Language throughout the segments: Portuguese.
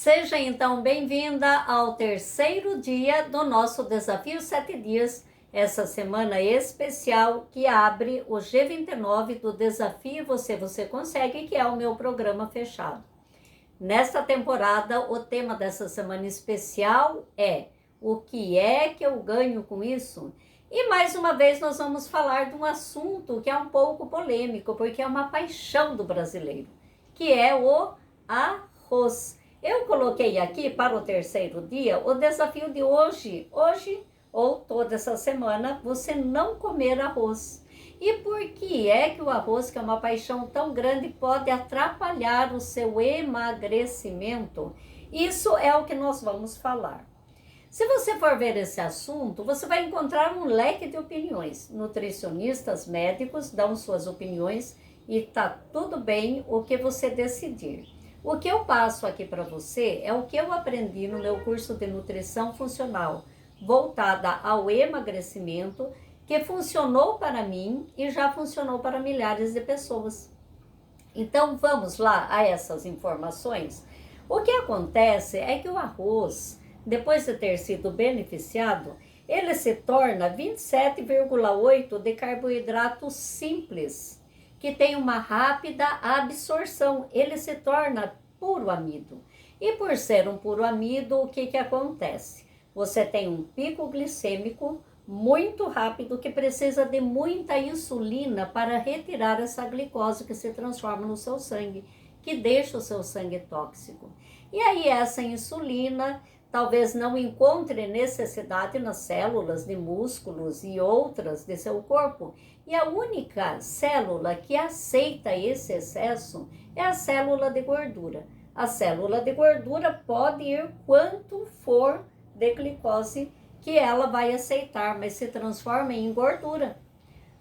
Seja então bem-vinda ao terceiro dia do nosso Desafio 7 Dias, essa semana especial que abre o G29 do Desafio Você Consegue, que é o meu programa fechado. Nesta temporada, o tema dessa semana especial é: o que é que eu ganho com isso? E mais uma vez nós vamos falar de um assunto que é um pouco polêmico, porque é uma paixão do brasileiro, que é o arroz. Eu coloquei aqui para o terceiro dia o desafio de hoje ou toda essa semana, você não comer arroz. E por que é que o arroz, que é uma paixão tão grande, pode atrapalhar o seu emagrecimento? Isso é o que nós vamos falar. Se você for ver esse assunto, você vai encontrar um leque de opiniões. Nutricionistas, médicos dão suas opiniões e tá tudo bem o que você decidir. O que eu passo aqui para você é o que eu aprendi no meu curso de nutrição funcional, voltada ao emagrecimento, que funcionou para mim e já funcionou para milhares de pessoas. Então vamos lá a essas informações. O que acontece é que o arroz, depois de ter sido beneficiado, ele se torna 27,8 de carboidrato simples, que tem uma rápida absorção. Ele se torna puro amido. E por ser um puro amido, o que acontece? Você tem um pico glicêmico muito rápido que precisa de muita insulina para retirar essa glicose que se transforma no seu sangue, que deixa o seu sangue tóxico. E aí essa insulina talvez não encontre necessidade nas células de músculos e outras de seu corpo. E a única célula que aceita esse excesso é a célula de gordura. A célula de gordura pode ir quanto for de glicose que ela vai aceitar, mas se transforma em gordura,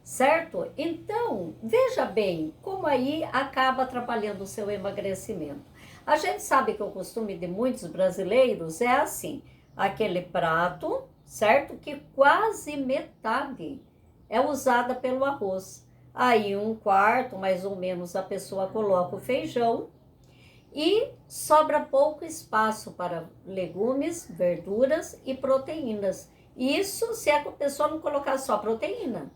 certo? Então, veja bem como aí acaba atrapalhando o seu emagrecimento. A gente sabe que o costume de muitos brasileiros é assim, aquele prato, certo? Que quase metade é usada pelo arroz. Aí um quarto, mais ou menos, a pessoa coloca o feijão e sobra pouco espaço para legumes, verduras e proteínas. Isso se a pessoa não colocar só proteína.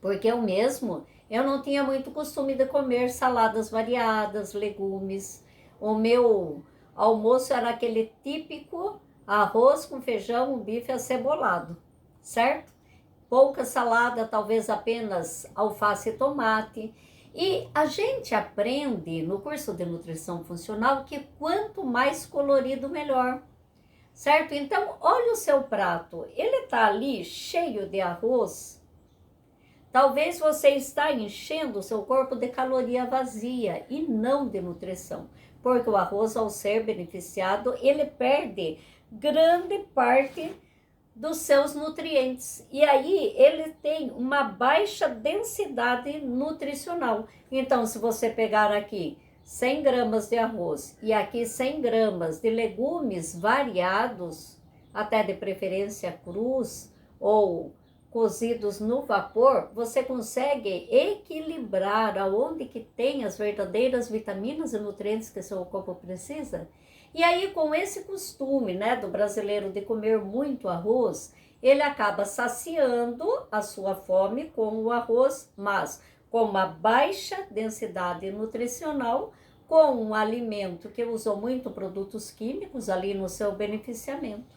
Porque eu não tinha muito costume de comer saladas variadas, legumes. O meu almoço era aquele típico arroz com feijão, um bife acebolado, certo? Pouca salada, talvez apenas alface e tomate. E a gente aprende no curso de nutrição funcional que quanto mais colorido, melhor, certo? Então, olha o seu prato, ele tá ali cheio de arroz. Talvez você está enchendo o seu corpo de caloria vazia e não de nutrição, porque o arroz, ao ser beneficiado, ele perde grande parte dos seus nutrientes. E aí ele tem uma baixa densidade nutricional. Então, se você pegar aqui 100 gramas de arroz e aqui 100 gramas de legumes variados, até de preferência crus ou cozidos no vapor, você consegue equilibrar aonde que tem as verdadeiras vitaminas e nutrientes que seu corpo precisa. E aí, com esse costume, né, do brasileiro de comer muito arroz, ele acaba saciando a sua fome com o arroz, mas com uma baixa densidade nutricional, com um alimento que usou muito produtos químicos ali no seu beneficiamento.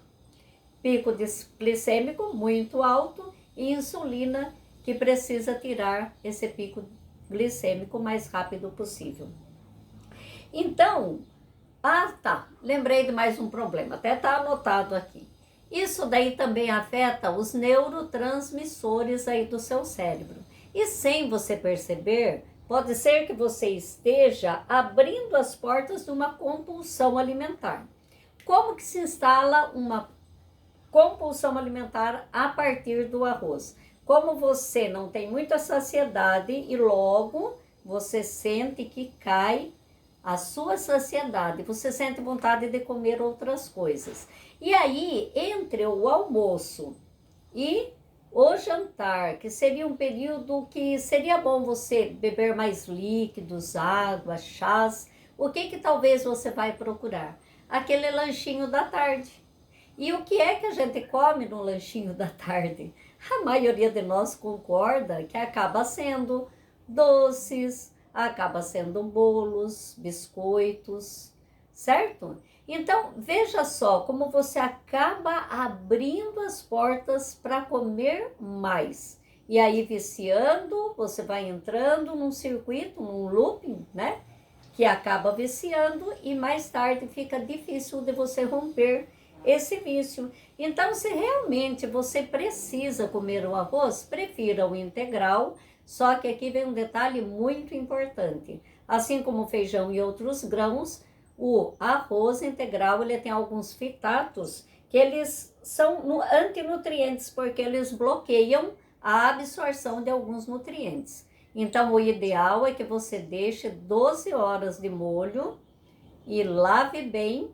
Pico glicêmico muito alto e insulina que precisa tirar esse pico glicêmico o mais rápido possível. Então, lembrei de mais um problema, até está anotado aqui. Isso daí também afeta os neurotransmissores aí do seu cérebro. E sem você perceber, pode ser que você esteja abrindo as portas de uma compulsão alimentar. Como que se instala uma compulsão alimentar a partir do arroz? Como você não tem muita saciedade e logo você sente que cai a sua saciedade, você sente vontade de comer outras coisas. E aí, entre o almoço e o jantar, que seria um período que seria bom você beber mais líquidos, água, chás, o que talvez você vai procurar? aquele lanchinho da tarde. E o que é que a gente come no lanchinho da tarde? A maioria de nós concorda que acaba sendo doces, acaba sendo bolos, biscoitos, certo? Então, veja só como você acaba abrindo as portas para comer mais. E aí, viciando, você vai entrando num circuito, num looping, né? Que acaba viciando e mais tarde fica difícil de você romper esse vício. Então, se realmente você precisa comer o arroz, prefira o integral, só que aqui vem um detalhe muito importante. Assim como o feijão e outros grãos, o arroz integral ele tem alguns fitatos que eles são antinutrientes, porque eles bloqueiam a absorção de alguns nutrientes. Então, o ideal é que você deixe 12 horas de molho e lave bem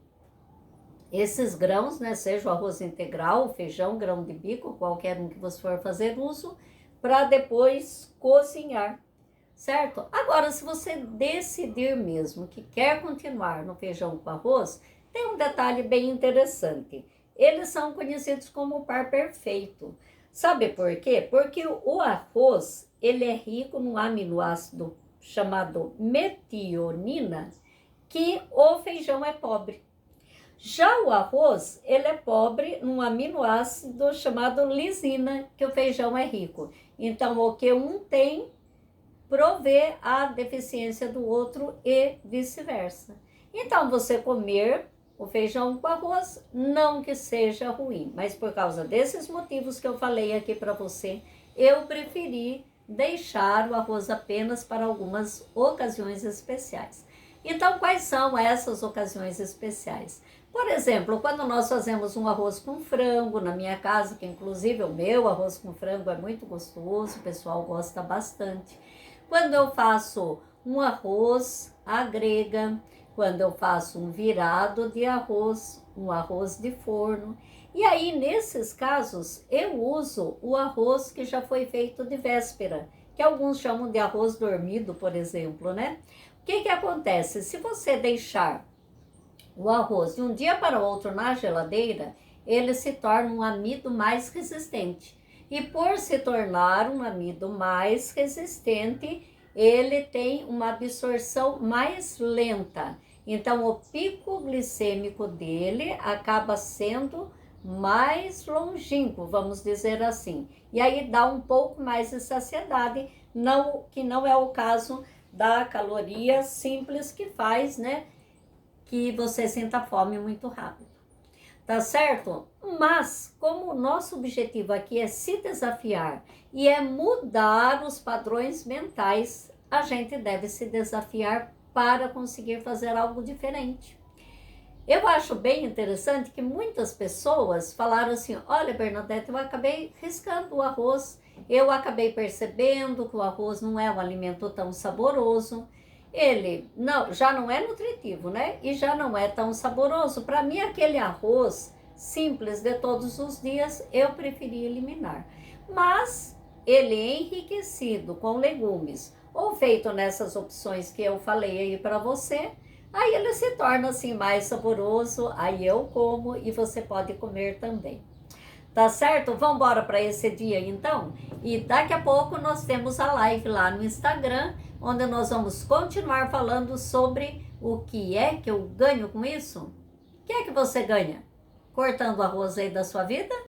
esses grãos, né? Seja o arroz integral, o feijão, grão de bico, qualquer um que você for fazer uso, para depois cozinhar, certo? Agora, se você decidir mesmo que quer continuar no feijão com arroz, tem um detalhe bem interessante. Eles são conhecidos como par perfeito. Sabe por quê? Porque o arroz, ele é rico num aminoácido chamado metionina, que o feijão é pobre. Já o arroz, ele é pobre num aminoácido chamado lisina, que o feijão é rico. Então, o que um tem, provê a deficiência do outro e vice-versa. Então, você comer o feijão com arroz, não que seja ruim, mas por causa desses motivos que eu falei aqui para você, eu preferi deixar o arroz apenas para algumas ocasiões especiais. Então, quais são essas ocasiões especiais? Por exemplo, quando nós fazemos um arroz com frango na minha casa, que inclusive o meu arroz com frango é muito gostoso, o pessoal gosta bastante. Quando eu faço um arroz à grega, quando eu faço um virado de arroz, um arroz de forno. E aí, nesses casos, eu uso o arroz que já foi feito de véspera, que alguns chamam de arroz dormido, por exemplo, né? O que que acontece? Se você deixar o arroz de um dia para o outro na geladeira, ele se torna um amido mais resistente. E por se tornar um amido mais resistente, ele tem uma absorção mais lenta. Então, o pico glicêmico dele acaba sendo mais longínquo, vamos dizer assim. E aí dá um pouco mais de saciedade, que não é o caso da caloria simples que faz, né? Que você sinta fome muito rápido, tá certo? Mas, como o nosso objetivo aqui é se desafiar e é mudar os padrões mentais, a gente deve se desafiar para conseguir fazer algo diferente. Eu acho bem interessante que muitas pessoas falaram assim, olha, Bernadette, eu acabei riscando o arroz, eu acabei percebendo que o arroz não é um alimento tão saboroso, ele não, já não é nutritivo, né? E já não é tão saboroso. Para mim, aquele arroz simples de todos os dias, eu preferi eliminar. Mas ele é enriquecido com legumes, ou feito nessas opções que eu falei aí para você, aí ele se torna assim mais saboroso, aí eu como e você pode comer também. Tá certo? Vamos embora para esse dia então? E daqui a pouco nós temos a live lá no Instagram, onde nós vamos continuar falando sobre o que é que eu ganho com isso. O que é que você ganha? Cortando o arroz aí da sua vida?